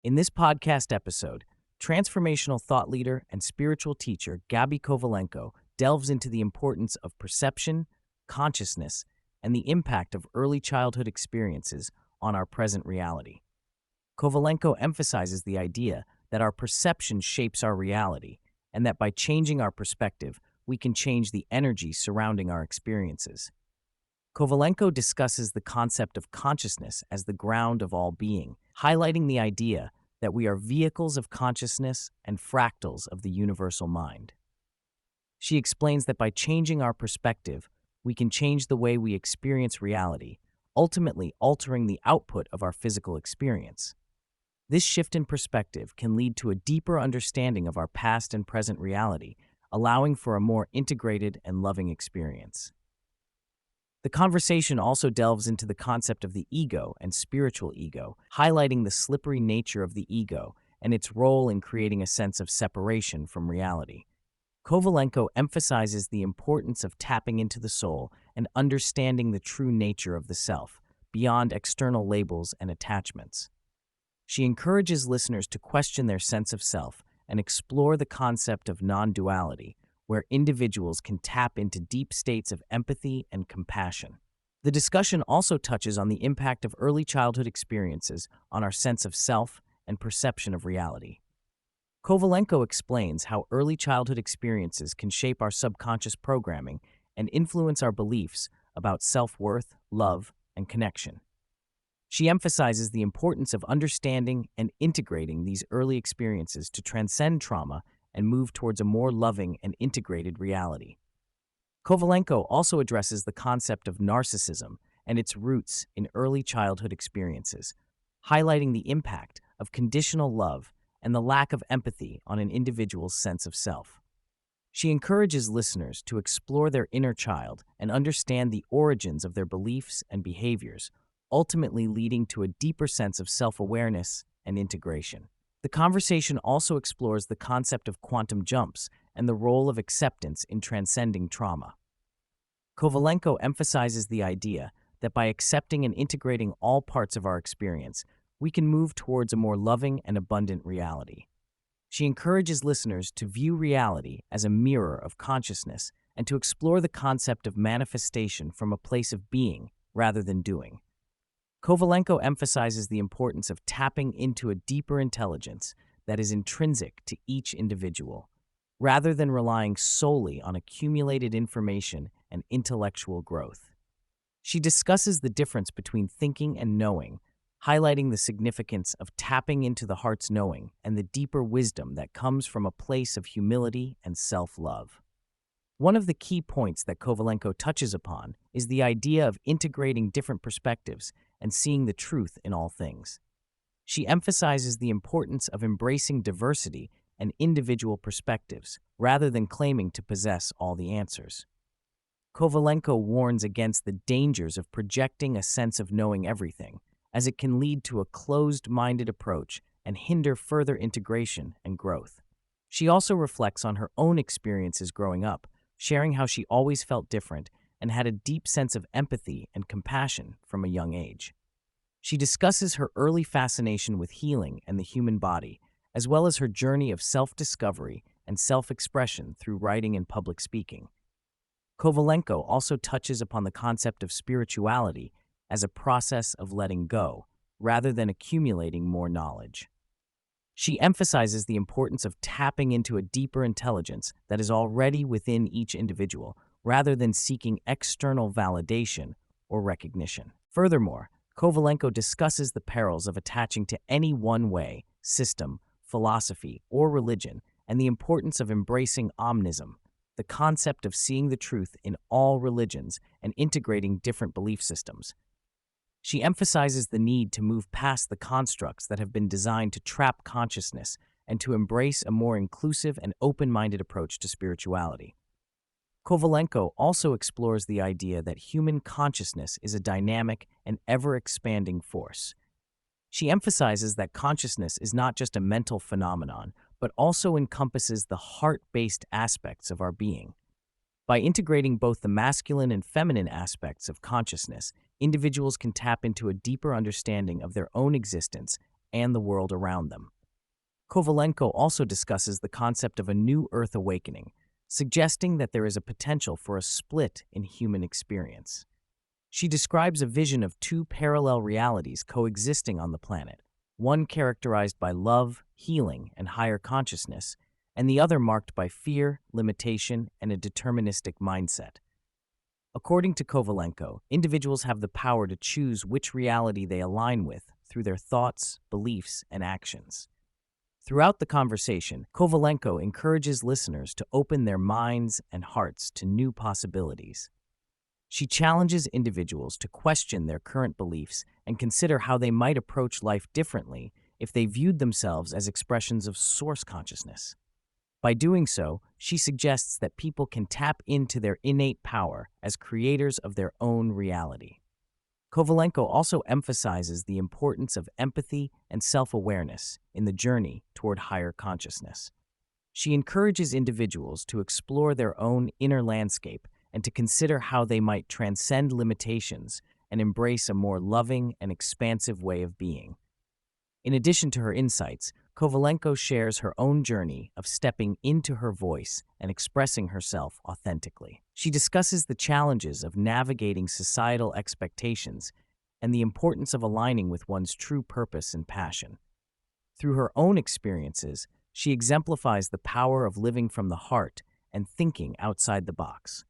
In this podcast episode, transformational thought leader and spiritual teacher Gabi Kovalenko delves into the importance of perception, consciousness, and the impact of early childhood experiences on our present reality. Kovalenko emphasizes the idea that our perception shapes our reality, and that by changing our perspective, we can change the energy surrounding our experiences. Kovalenko discusses the concept of consciousness as the ground of all being, highlighting the idea that we are vehicles of consciousness and fractals of the universal mind. She explains that by changing our perspective, we can change the way we experience reality, ultimately altering the output of our physical experience. This shift in perspective can lead to a deeper understanding of our past and present reality, allowing for a more integrated and loving experience. The conversation also delves into the concept of the ego and spiritual ego, highlighting the slippery nature of the ego and its role in creating a sense of separation from reality. Kovalenko emphasizes the importance of tapping into the soul and understanding the true nature of the self, beyond external labels and attachments. She encourages listeners to question their sense of self and explore the concept of non-duality, where individuals can tap into deep states of empathy and compassion. The discussion also touches on the impact of early childhood experiences on our sense of self and perception of reality. Kovalenko explains how early childhood experiences can shape our subconscious programming and influence our beliefs about self-worth, love, and connection. She emphasizes the importance of understanding and integrating these early experiences to transcend trauma and move towards a more loving and integrated reality. Kovalenko also addresses the concept of narcissism and its roots in early childhood experiences, highlighting the impact of conditional love and the lack of empathy on an individual's sense of self. She encourages listeners to explore their inner child and understand the origins of their beliefs and behaviors, ultimately leading to a deeper sense of self-awareness and integration. The conversation also explores the concept of quantum jumps and the role of acceptance in transcending trauma. Kovalenko emphasizes the idea that by accepting and integrating all parts of our experience, we can move towards a more loving and abundant reality. She encourages listeners to view reality as a mirror of consciousness and to explore the concept of manifestation from a place of being rather than doing. Kovalenko emphasizes the importance of tapping into a deeper intelligence that is intrinsic to each individual, rather than relying solely on accumulated information and intellectual growth. She discusses the difference between thinking and knowing, highlighting the significance of tapping into the heart's knowing and the deeper wisdom that comes from a place of humility and self-love. One of the key points that Kovalenko touches upon is the idea of integrating different perspectives and seeing the truth in all things. She emphasizes the importance of embracing diversity and individual perspectives, rather than claiming to possess all the answers. Kovalenko warns against the dangers of projecting a sense of knowing everything, as it can lead to a closed-minded approach and hinder further integration and growth. She also reflects on her own experiences growing up, sharing how she always felt different and had a deep sense of empathy and compassion from a young age. She discusses her early fascination with healing and the human body, as well as her journey of self-discovery and self-expression through writing and public speaking. Kovalenko also touches upon the concept of spirituality as a process of letting go, rather than accumulating more knowledge. She emphasizes the importance of tapping into a deeper intelligence that is already within each individual, rather than seeking external validation or recognition. Furthermore, Kovalenko discusses the perils of attaching to any one way, system, philosophy, or religion, and the importance of embracing omnism, the concept of seeing the truth in all religions and integrating different belief systems. She emphasizes the need to move past the constructs that have been designed to trap consciousness and to embrace a more inclusive and open-minded approach to spirituality. Kovalenko also explores the idea that human consciousness is a dynamic and ever-expanding force. She emphasizes that consciousness is not just a mental phenomenon, but also encompasses the heart-based aspects of our being. By integrating both the masculine and feminine aspects of consciousness, individuals can tap into a deeper understanding of their own existence and the world around them. Kovalenko also discusses the concept of a new Earth awakening, suggesting that there is a potential for a split in human experience. She describes a vision of two parallel realities coexisting on the planet, one characterized by love, healing, and higher consciousness, and the other marked by fear, limitation, and a deterministic mindset. According to Kovalenko, individuals have the power to choose which reality they align with through their thoughts, beliefs, and actions. Throughout the conversation, Kovalenko encourages listeners to open their minds and hearts to new possibilities. She challenges individuals to question their current beliefs and consider how they might approach life differently if they viewed themselves as expressions of source consciousness. By doing so, she suggests that people can tap into their innate power as creators of their own reality. Kovalenko also emphasizes the importance of empathy and self-awareness in the journey toward higher consciousness. She encourages individuals to explore their own inner landscape and to consider how they might transcend limitations and embrace a more loving and expansive way of being. In addition to her insights, Kovalenko shares her own journey of stepping into her voice and expressing herself authentically. She discusses the challenges of navigating societal expectations and the importance of aligning with one's true purpose and passion. Through her own experiences, she exemplifies the power of living from the heart and thinking outside the box.